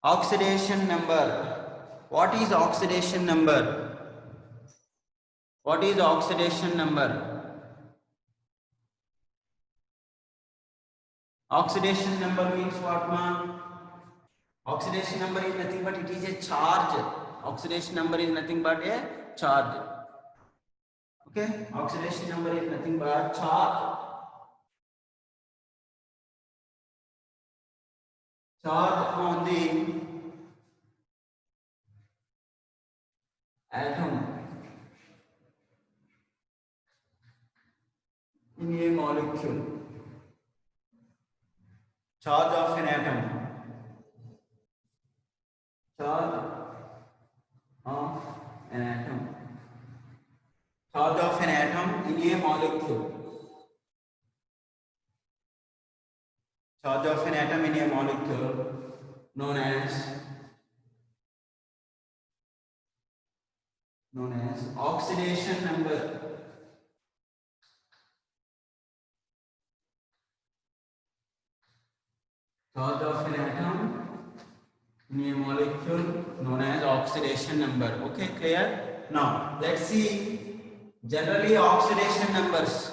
Oxidation number. What is oxidation number? What is oxidation number? Oxidation number means what, man? Oxidation number is nothing but it is a charge. Oxidation number is nothing but a charge. Okay, oxidation number is nothing but charge. Charge on the atom in a molecule. Charge of an atom. Charge of an atom. Charge of an atom in a molecule. Charge of an atom in a molecule known as oxidation number. Charge of an atom in a molecule known as oxidation number. Okay, clear? Now let's see generally oxidation numbers.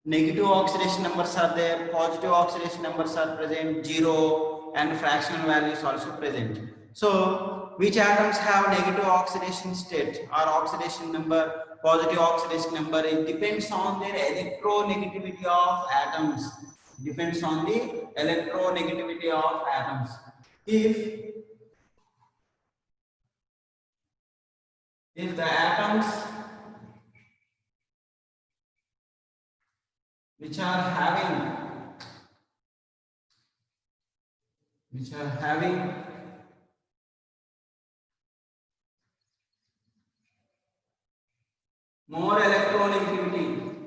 Negative oxidation numbers are there, positive oxidation numbers are present, 0 and fractional values also present. So which atoms have negative oxidation state or oxidation number, positive oxidation number? It depends on their electronegativity of atoms. Depends on the electronegativity of atoms. If the atoms which are having more electronegativity,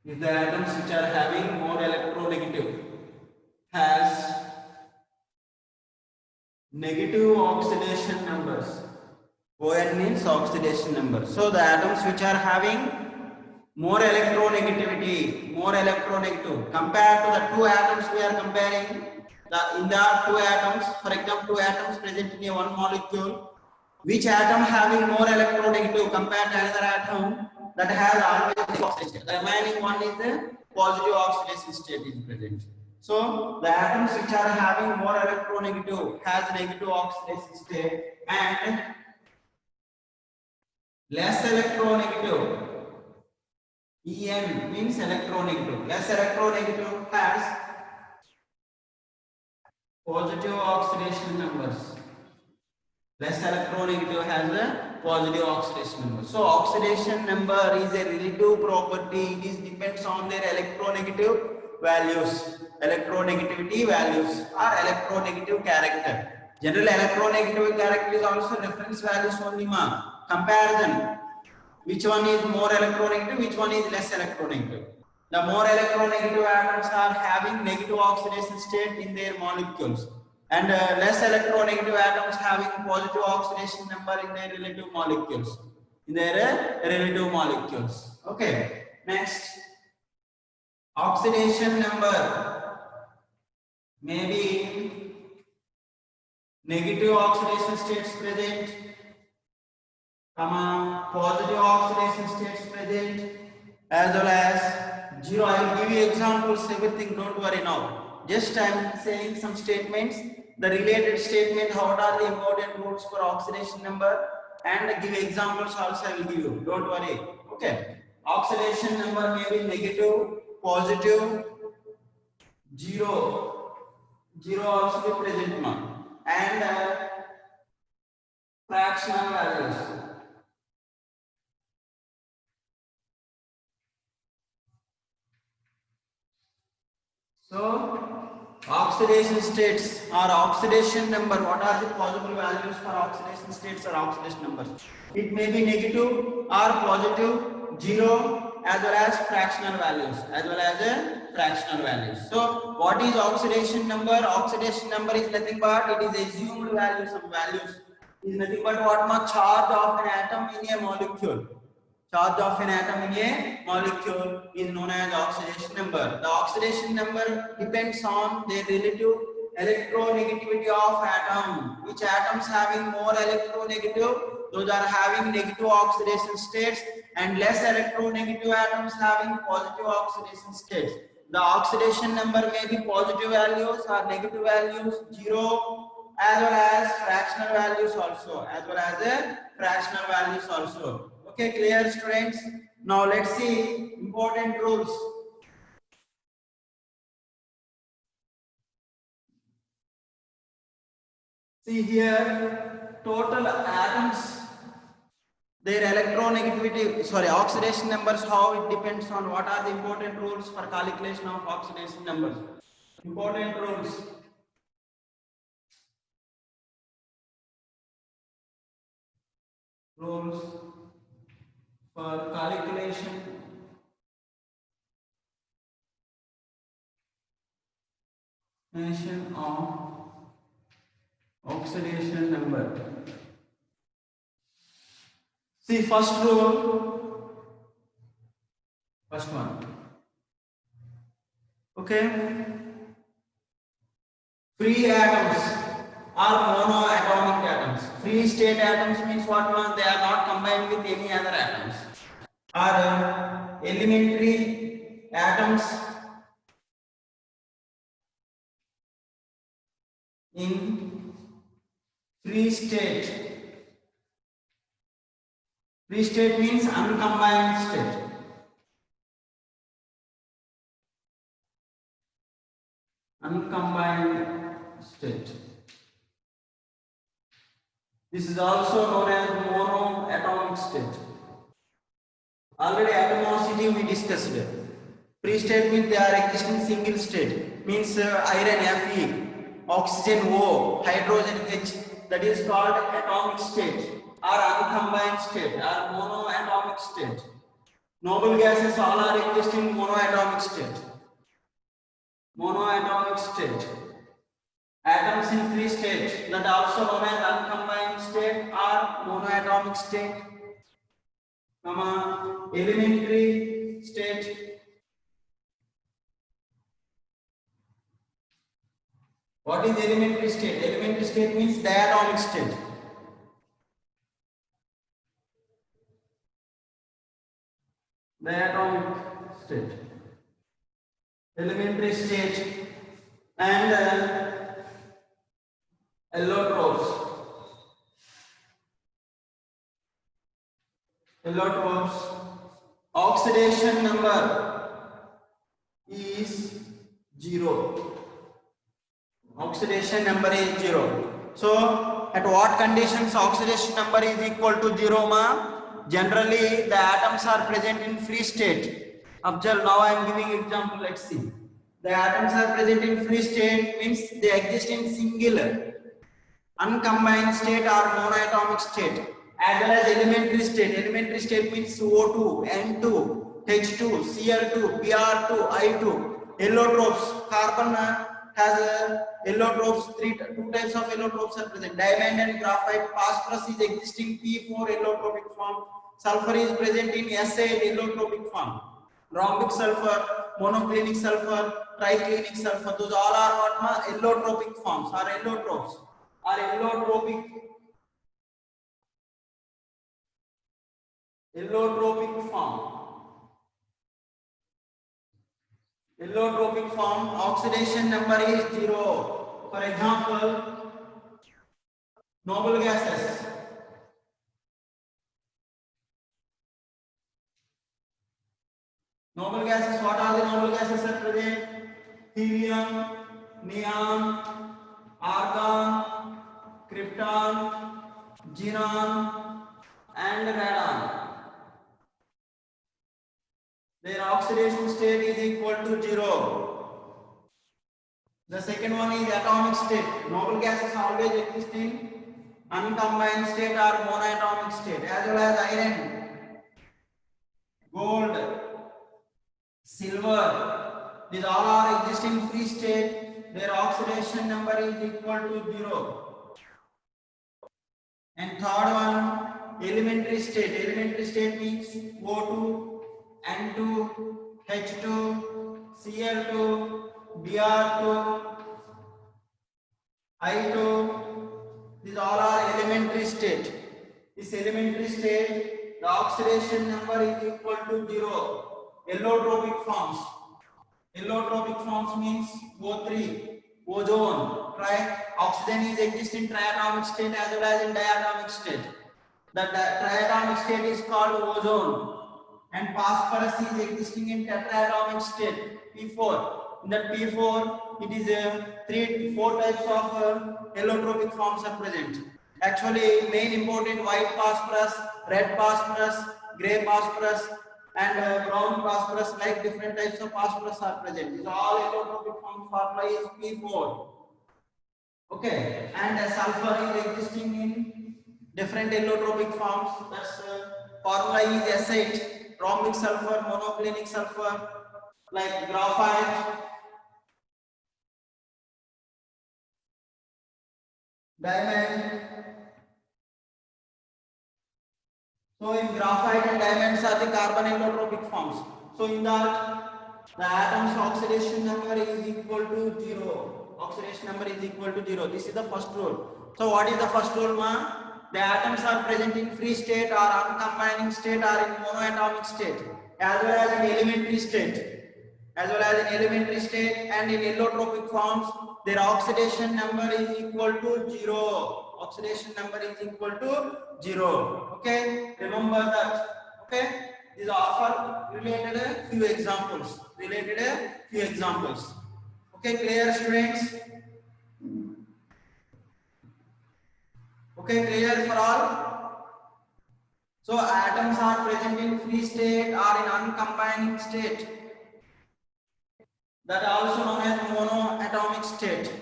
if the atoms which are having more electronegative has negative oxidation numbers. ON means oxidation number. So the atoms which are having more electronegativity, more electronegative compared to the two atoms we are comparing. In the two atoms, for example, two atoms present in a one molecule, which atom having more electronegative compared to another atom that has always oxidation. The remaining one is the positive oxidation state is present. So the atoms which are having more electronegative has negative oxidation state, and less electronegative, En means electronegative, less electronegative has positive oxidation numbers. Less electronegative has a positive oxidation number. So oxidation number is a relative property. It depends on their electronegative values, electronegativity values or electronegative character. General electronegative character is also reference values only, comparison. Which one is more electronegative, which one is less electronegative. The more electronegative atoms are having negative oxidation state in their molecules, and less electronegative atoms having positive oxidation number in their relative molecules. Okay. Next, oxidation number may be negative oxidation states present, positive oxidation states present, as well as 0. I will give you examples, everything, don't worry now. Just I am saying some statements, the related statement, what are the important rules for oxidation number, and give examples also I will give you, don't worry. Okay. Oxidation number may be negative, positive, 0 also be present, and fractional values. So oxidation states or oxidation number, what are the possible values for oxidation states or oxidation numbers? It may be negative or positive, 0, as well as fractional values, So what is oxidation number? Oxidation number is nothing but it is assumed value, some values is nothing but what much charge of an atom in a molecule. Charge of an atom in a molecule is known as oxidation number. The oxidation number depends on their relative electronegativity of atom. Which atoms having more electronegative, those are having negative oxidation states, and less electronegative atoms having positive oxidation states. The oxidation number may be positive values or negative values, 0, as well as fractional values also, Okay, clear students? Now let's see important rules. See here, total atoms, their oxidation numbers, how it depends on what are the important rules for calculation of oxidation numbers. Important rules. Rules for calculation of oxidation number. See, first rule, first one. Okay, free atoms are monoatomic atoms. Free state atoms means what one? They are not combined with any other atoms. Are elementary atoms in free state. Free state means uncombined state. Uncombined state. This is also known as monoatomic state. Already atomosity we discussed. Free state means they are existing single state. Means iron Fe, oxygen O, hydrogen H. That is called atomic state. Or uncombined state, or monoatomic state. Noble gases all are existing monoatomic state. Monoatomic state. Atoms in free state, that also known as uncombined state or monoatomic state. Elementary state. What is elementary state? Elementary state means diatomic state. Diatomic state. Elementary state and allotropes. Allotropes. Oxidation number is 0. Oxidation number is 0. So, at what conditions oxidation number is equal to 0, ma? Generally, the atoms are present in free state. Observe, now I am giving example, let's see. The atoms are present in free state means they exist in single, uncombined state or monoatomic state. As well as elementary state. Elementary state means O2, N2, H2, Cl2, Br2, I2. Allotropes, carbon has allotropes, two types of allotropes are present. Diamond and graphite. Phosphorus is existing P4 allotropic form. Sulfur is present in S8 allotropic form. Rhombic sulfur, monoclinic sulfur, triclinic sulfur. Those all are what? Allotropic forms or allotropes. Are allotropic form. Allotropic form, oxidation number is 0. For example, noble gases. Noble gases, what are the noble gases are present? Helium, neon, argon, krypton, xenon, and radon. Their oxidation state is equal to 0. The second one is atomic state. Noble gases always exist in uncombined state or monoatomic state, as well as iron, gold, silver. These all are existing free state. Their oxidation number is equal to 0. And third one, elementary state. Elementary state means O2, N2, H2, Cl2, Br2, I2. These all are elementary state. This elementary state, the oxidation number is equal to 0. Allotropic forms. Allotropic forms means O3, ozone. Oxygen is existing in triatomic state as well as in diatomic state. The triatomic state is called ozone, and phosphorus is existing in tetraatomic state P4. In that P4, it is 4 types of allotropic forms are present. Actually, main important white phosphorus, red phosphorus, gray phosphorus, and brown phosphorus, like different types of phosphorus are present. These all allotropic forms formula is P4. Okay, and sulfur is existing in different allotropic forms. That's formula is S8, rhombic sulfur, monoclinic sulfur, like graphite, diamond. So in graphite and diamonds are the carbon allotropic forms. So in that, the atom's oxidation number is equal to 0. Oxidation number is equal to 0. This is the first rule. So what is the first rule, ma? The atoms are present in free state or uncombining state or in monoatomic state, as well as in elementary state. As well as in elementary state and in allotropic forms, their oxidation number is equal to 0. Oxidation number is equal to 0. Okay, remember that. Okay, these are related few examples. Okay, clear, students? Okay, clear for all? So atoms are present in free state or in uncombining state, that are also known as monoatomic state.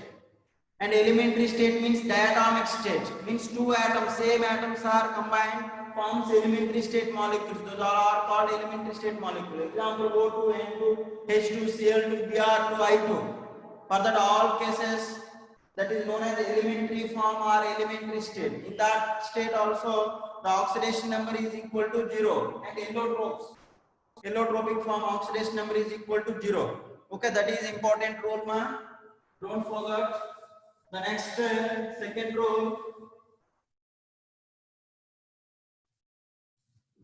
And elementary state means diatomic state, means two atoms, same atoms are combined, forms elementary state molecules. Those are called elementary state molecules. Example, O2, N2, H2, Cl2, Br2, I2. For that all cases, that is known as elementary form or elementary state. In that state also, the oxidation number is equal to 0. And allotropic form oxidation number is equal to 0. Okay, that is important rule, ma. Don't forget. The next second rule,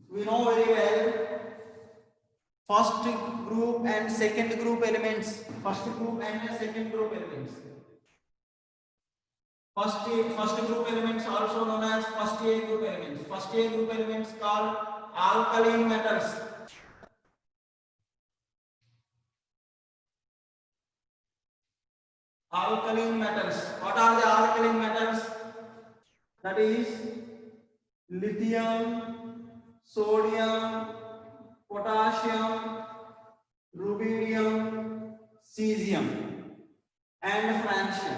we know very well first group and second group elements. First group and second group elements. First group elements also known as first A group elements. First A group elements called alkaline metals. Alkaline metals. What are the alkaline metals? That is lithium, sodium, potassium, rubidium, cesium, and francium.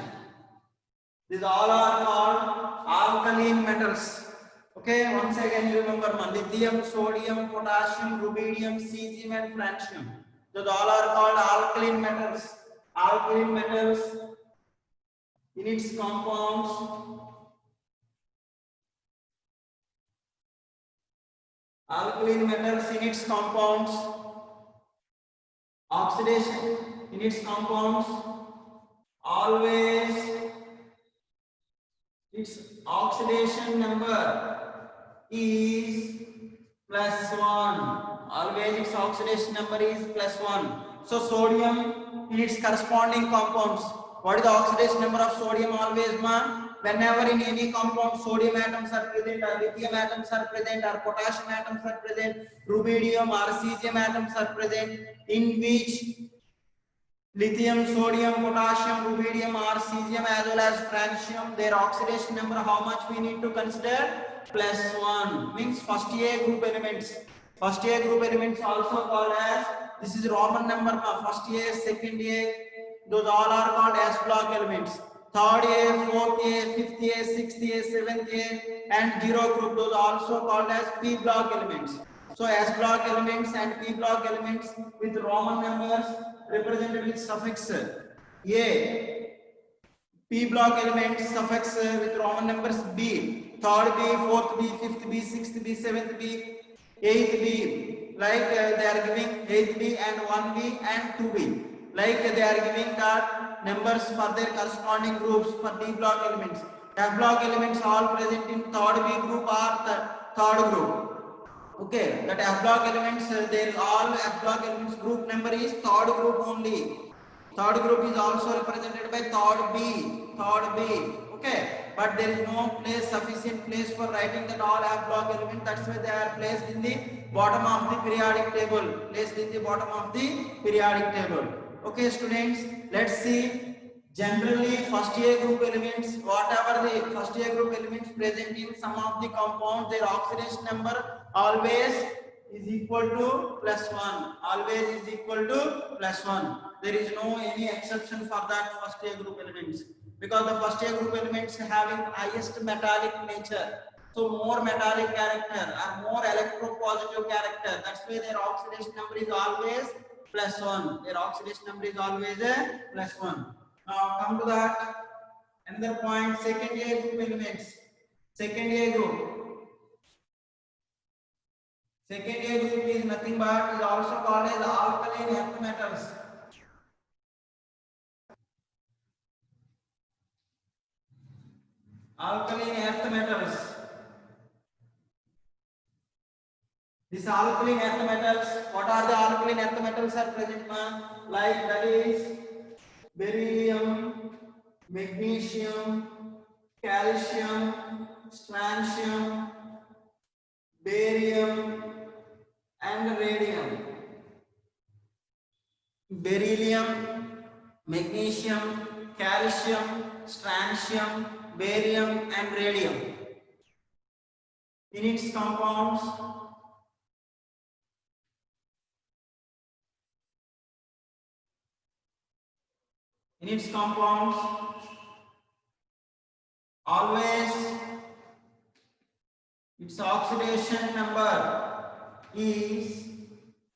These all are called alkaline metals. Okay, once again you remember lithium, sodium, potassium, rubidium, cesium, and francium. Those all are called alkaline metals. Alkaline metals in its compounds. Alkaline metals in its compounds. Oxidation in its compounds. Always its oxidation number is +1. Always its oxidation number is +1. So sodium in its corresponding compounds. What is the oxidation number of sodium always, ma? Whenever in any compound sodium atoms are present, or lithium atoms are present, or potassium atoms are present, rubidium or cesium atoms are present, in which lithium, sodium, potassium, rubidium or cesium as well as francium, their oxidation number, how much we need to consider? +1. Means first A group elements. First A group elements also called as, this is Roman number, first A, second A, those all are called S block elements. Third A, fourth A, fifth A, sixth A, seventh A, and zero group, those also called as P block elements. So S block elements and P block elements with Roman numbers represented with suffix A. P block elements suffix with Roman numbers B. third B, fourth B, fifth B, sixth B, seventh B, eighth B. Like they are giving 8B and 1B and 2B. Like they are giving that numbers for their corresponding groups for D block elements. F block elements all present in third B group or the third group. Okay, that F block elements, they all F block elements group number is third group only. Third group is also represented by third B. Okay, but there is no place, sufficient place for writing that all F block element. That's why they are placed in the bottom of the periodic table. Placed in the bottom of the periodic table. Okay, students, let's see. Generally, first A group elements, whatever the first A group elements present in some of the compounds, their oxidation number always is equal to +1. Always is equal to +1. There is no any exception for that first A group elements, because the first A group elements having highest metallic nature. So more metallic character or more electropositive character. That's why their oxidation number is always +1. Their oxidation number is always a +1. Now come to that another point, second A group elements. Second A group. Second A group is nothing but is also called as alkaline earth metals. Alkaline earth metals. These alkaline earth metals, what are the alkaline earth metals are present? Like that is beryllium, magnesium, calcium, strontium, barium and radium. Beryllium, magnesium, calcium, strontium, barium and radium. In its compounds, always its oxidation number is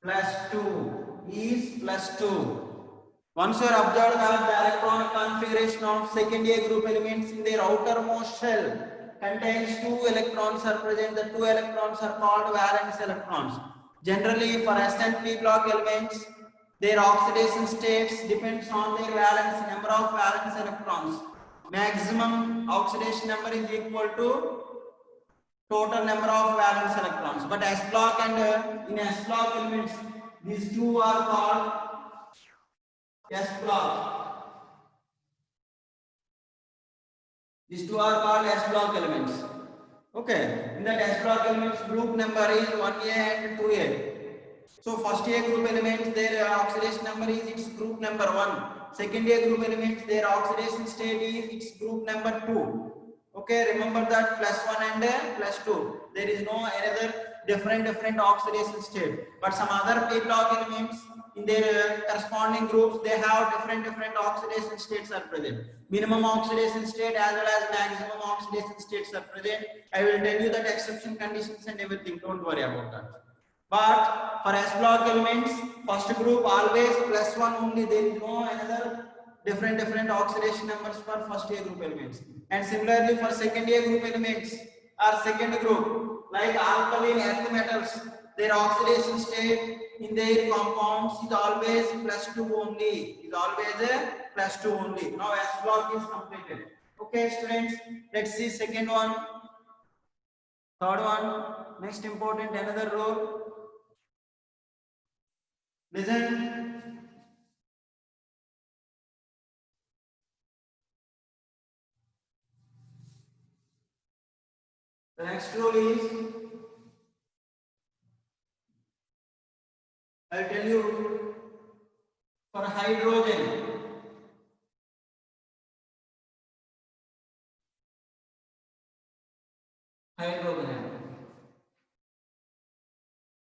+2. Once you have observed that the electronic configuration of second A group elements in their outermost shell contains 2 electrons are present. The 2 electrons are called valence electrons. Generally, for S and P block elements, their oxidation states depends on their valence number of valence electrons. Maximum oxidation number is equal to total number of valence electrons. But S block and in S block elements, these two are called S block. These two are called S block elements. Okay, in that S block elements, group number is 1A and 2A. So first A group elements, their oxidation number is its group number 1. Second A group elements, their oxidation state is its group number 2. Okay, remember that +1 and +2. There is no another different oxidation state. But some other P block elements in their corresponding groups, they have different oxidation states are present. Minimum oxidation state as well as maximum oxidation states are present. I will tell you that exception conditions and everything. Don't worry about that. But for S block elements, first group always +1 only. There is no another different oxidation numbers for first A group elements. And similarly for second A group elements or second group, like alkaline earth metals, their oxidation state in their compounds is always +2 only. Is always a +2 only. Now S block is completed. Okay, students, let's see second one, third one. Next important another rule. Listen. The next rule is, I'll tell you, for hydrogen.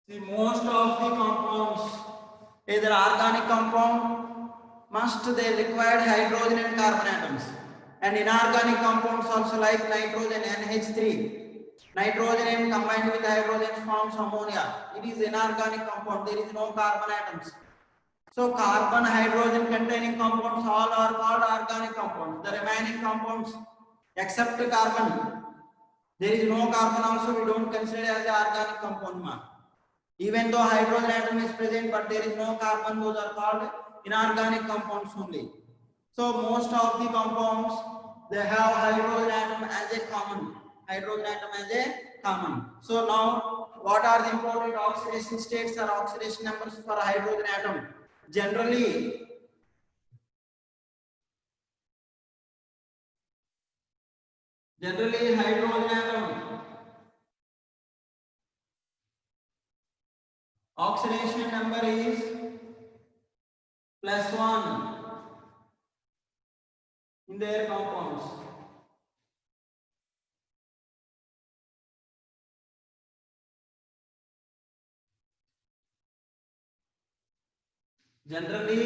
See, most of the compounds, either organic compound, must they require hydrogen and carbon atoms. And inorganic compounds also like nitrogen, NH3. Nitrogen and combined with hydrogen forms ammonia. It is inorganic compound. There is no carbon atoms. So carbon, hydrogen containing compounds all are called organic compounds. The remaining compounds except carbon, There is no carbon also, we don't consider as an organic compound ma. Even though hydrogen atom is present, but there is no carbon, those are called inorganic compounds only. So most of the compounds, they have hydrogen atom as a common. Hydrogen atom as a common. So now, what are the important oxidation states or oxidation numbers for hydrogen atom? Generally, hydrogen atom oxidation number is +1 in their compounds. Generally,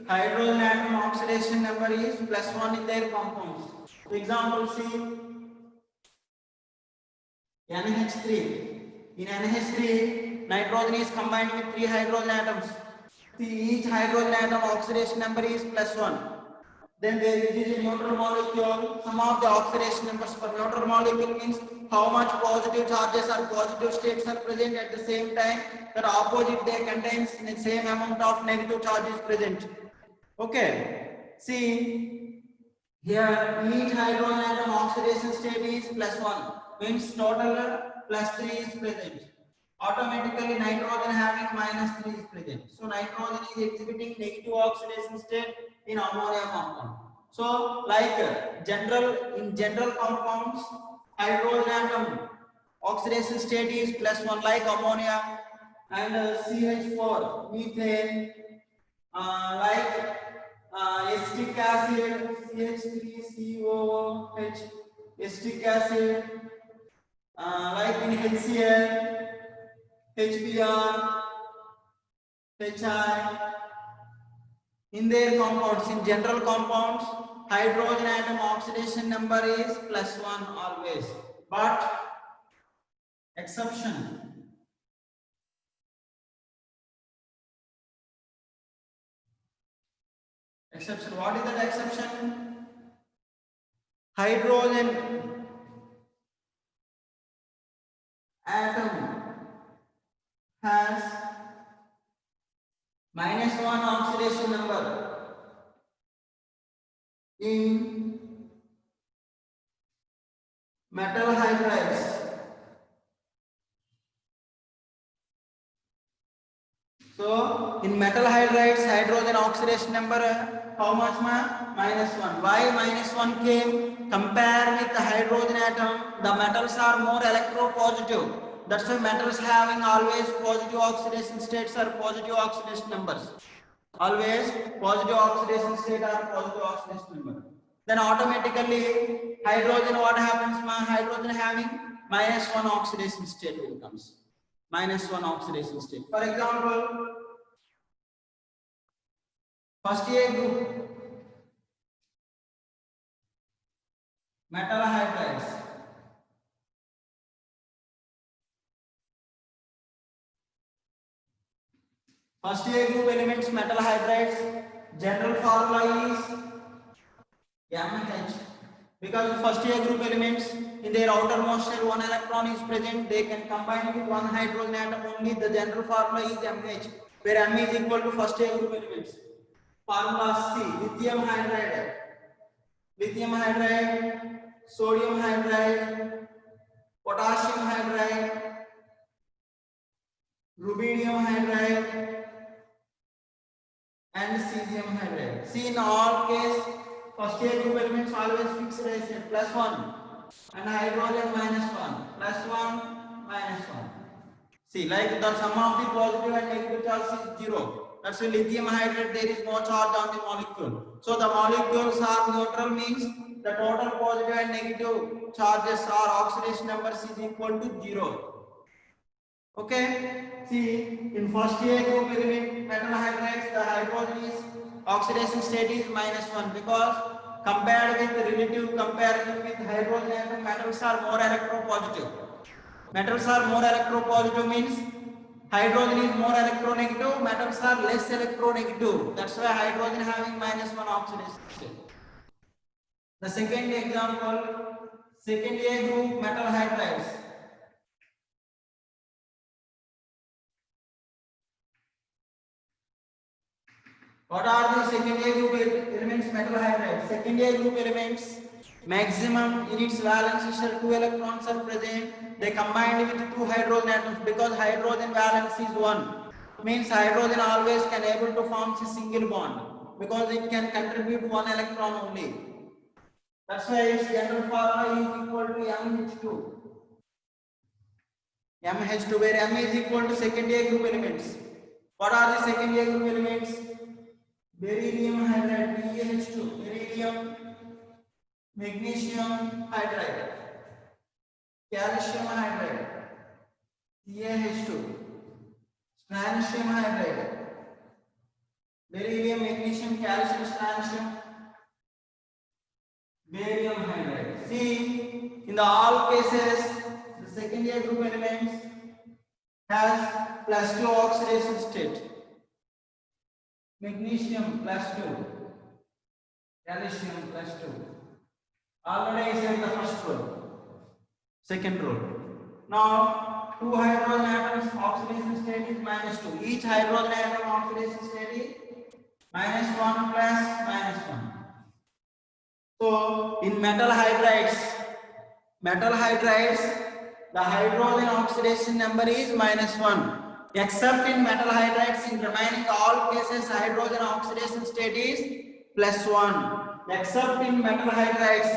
hydrogen atom oxidation number is +1 in their compounds. Example C, NH3. In NH3, nitrogen is combined with 3 hydrogen atoms. See, each hydrogen atom oxidation number is +1. Then there is a neutral molecule. Some of the oxidation numbers for neutral molecule means how much positive charges or positive states are present at the same time. The opposite they contains the same amount of negative charges present. Okay. See, here each hydrogen atom oxidation state is +1. Means total +3 is present. Automatically nitrogen having -3 is present. So nitrogen is exhibiting negative oxidation state in ammonia compound. So like in general compounds, hydrogen atom oxidation state is +1 like ammonia, and CH4 methane, like acetic acid CH3COOH, acetic acid, like in HCl, HBr, HI. In their compounds, in general compounds, hydrogen atom oxidation number is +1 always. But exception. Exception. What is that exception? Hydrogen atom has -1 oxidation number in metal hydrides. So in metal hydrides, hydrogen oxidation number how much ma? -1. Why -1 came? Compare with the hydrogen atom, the metals are more electropositive. That's why metals having always positive oxidation states or positive oxidation numbers. Always positive oxidation state or positive oxidation number. Then automatically hydrogen, what happens ma? Hydrogen having -1 oxidation state will comes. -1 oxidation state. For example, first A group, metal hydrides. First A group elements, metal hydrides. General formula is MH. Because first A group elements, in their outermost shell, 1 electron is present. They can combine with 1 hydrogen atom only. The general formula is MH, where M is equal to first A group elements. Formula C, lithium hydride, sodium hydride, potassium hydride, rubidium hydride, and cesium hydride. See, in all case, first A group elements always fixed as +1, and hydrogen -1, +1, -1. See, like the sum of the positive and negative charge is 0. That's why lithium hydride, there is no charge on the molecule. So the molecules are neutral, means the total positive and negative charges or oxidation numbers is equal to 0. Okay. See, in first A group element metal hydrides, the hydrogen is oxidation state is -1, because compared with the relative comparison with hydrogen atom, metals are more electropositive. Metals are more electropositive means hydrogen is more electronegative, metals are less electronegative. That's why hydrogen having -1 oxidation state. The second example, Second A group metal hydrides. What are the second A group elements metal hydrides? Second A group elements, maximum in its valence shell 2 electrons are present. They combined with 2 hydrogen atoms because hydrogen valence is 1. Means hydrogen always can able to form a single bond because it can contribute 1 electron only. That's why its general formula is equal to MH2. MH2 where M is equal to second A group elements. What are the second A group elements? Beryllium hydride BaH2, beryllium, magnesium hydride, calcium hydride CaH2, strontium hydride, beryllium, magnesium, calcium, strontium, barium hydride. See, in the all cases, the second A group elements has +2 oxidation state. Magnesium +2, calcium +2. Already I said the first row, second row. Now, 2 hydrogen atoms oxidation state is -2. Each hydrogen atom oxidation state is -1 plus -1. So, in metal hydrides, the hydrogen oxidation number is -1. Except in metal hydrides, in remaining all cases, hydrogen oxidation state is +1. Except in metal hydrides,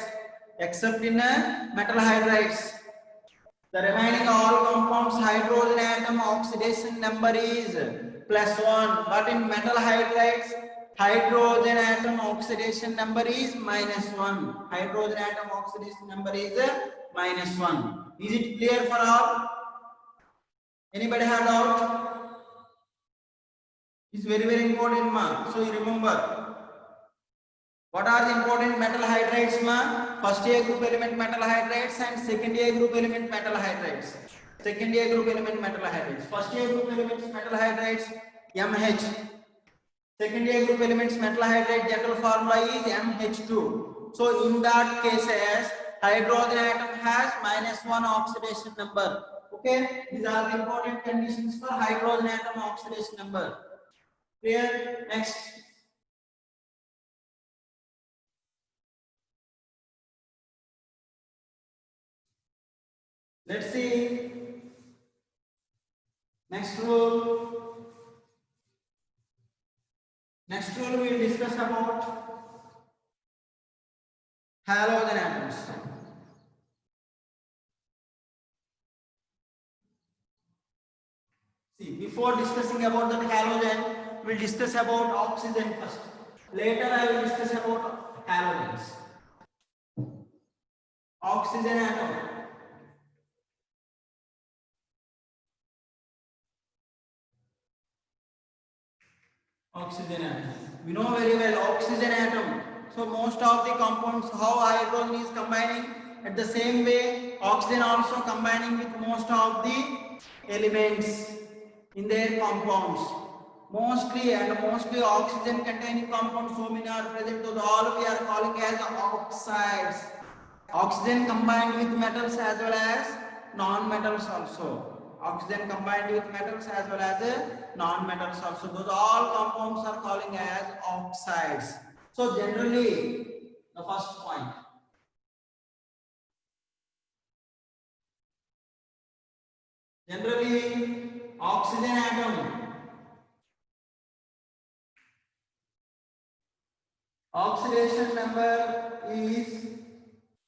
the remaining all compounds hydrogen atom oxidation number is +1. But in metal hydrides, hydrogen atom oxidation number is -1. Hydrogen atom oxidation number is -1. Is it clear for all? Anybody have doubt? It's very important, ma. So you remember. What are the important metal hydrides, ma? First A group element metal hydrides and second A group element metal hydrides. Second A group element metal hydrides. First A group elements metal hydrides MH. Second A group elements metal hydride general formula is MH2. So in that cases, hydrogen atom has -1 oxidation number. Okay, these are the important conditions for hydrogen atom oxidation number. Clear? Next. Let's see. Next rule. Next rule we will discuss about halogen atoms. See, before discussing about that halogen, we will discuss about oxygen first. Later I will discuss about halogens. Oxygen atom. Oxygen atom. We know very well oxygen atom. So most of the compounds, how hydrogen is combining, at the same way oxygen also combining with most of the elements in their compounds. Mostly oxygen containing compounds so many are present, those all we are calling as oxides. Oxygen combined with metals as well as non-metals also. Oxygen combined with metals as well as non-metals also. Those all compounds are calling as oxides. So generally, the first point. Generally, oxygen atom. Oxidation number is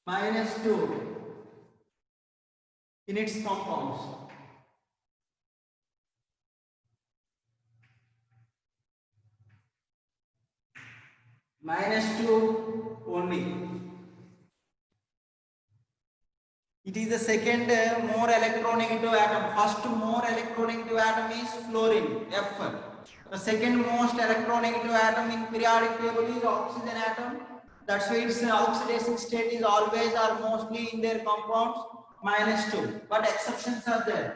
-2 in its compounds. -2 only. It is the second more electronegative atom. First more electronegative atom is fluorine, F. The second most electronegative atom in periodic table is oxygen atom. That's why its oxidation state is always or mostly in their compounds -2. But exceptions are there.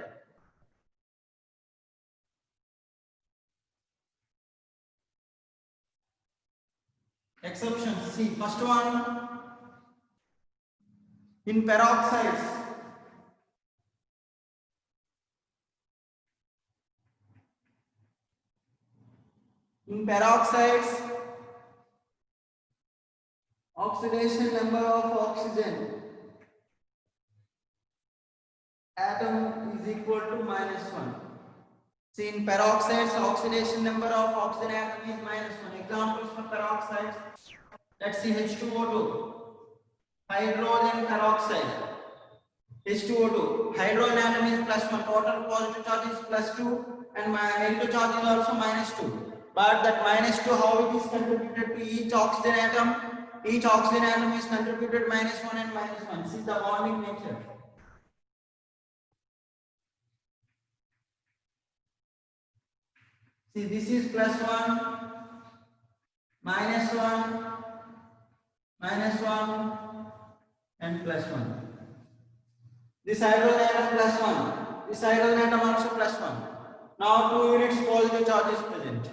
Exceptions. See, first one. In peroxides, oxidation number of oxygen atom is equal to -1. See, in peroxides, oxidation number of oxygen atom is -1. Examples for peroxides, let's see H2O2, hydrogen peroxide, H2O2, hydrogen atom is +1, total positive charge is +2 and negative charge is also -2. But that -2, how it is contributed to each oxygen atom? Each oxygen atom is contributed -1 and -1. See the bonding nature. See, this is +1, -1, -1 and +1. This hydrogen atom +1. This hydrogen atom also +1. Now 2 units positive charge is present.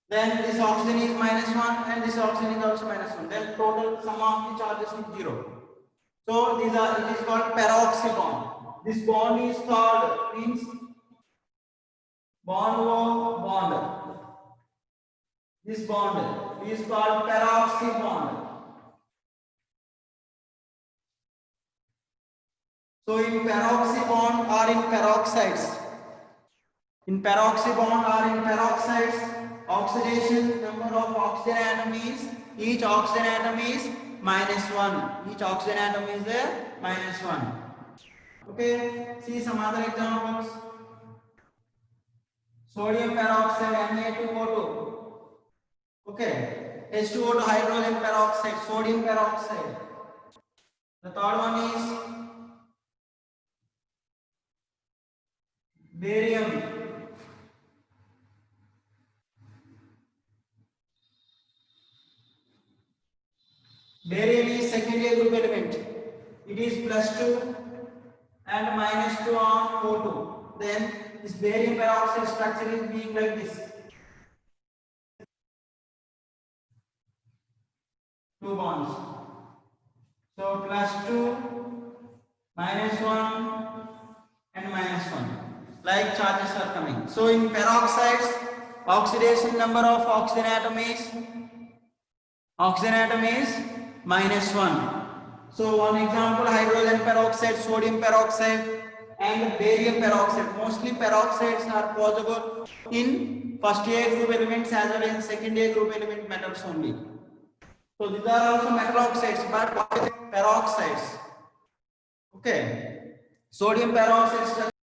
Then this oxygen is -1 and this oxygen is also -1. Then total sum of the charges is 0. So it is called peroxy bond. This bond is called means bond. This bond is called peroxy bond. So in peroxy bond or in peroxides, oxidation number of oxygen atom is, each oxygen atom is -1. Each oxygen atom is -1. Okay, see some other examples. Sodium peroxide, Na2O2. Okay, H2O2 hydrogen peroxide, sodium peroxide. The third one is barium. Barium is secondary group element. It is +2 and -2 on O2. Then this barium peroxide structure is being like this. 2 bonds. So +2, -1 and -1. Like charges are coming. So in peroxides, oxidation number of oxygen atom is -1. So one example, hydrogen peroxide, sodium peroxide and barium peroxide. Mostly peroxides are possible in first year group elements as well as second year group element metals only. So these are also metal oxides, but peroxides. Okay, sodium peroxide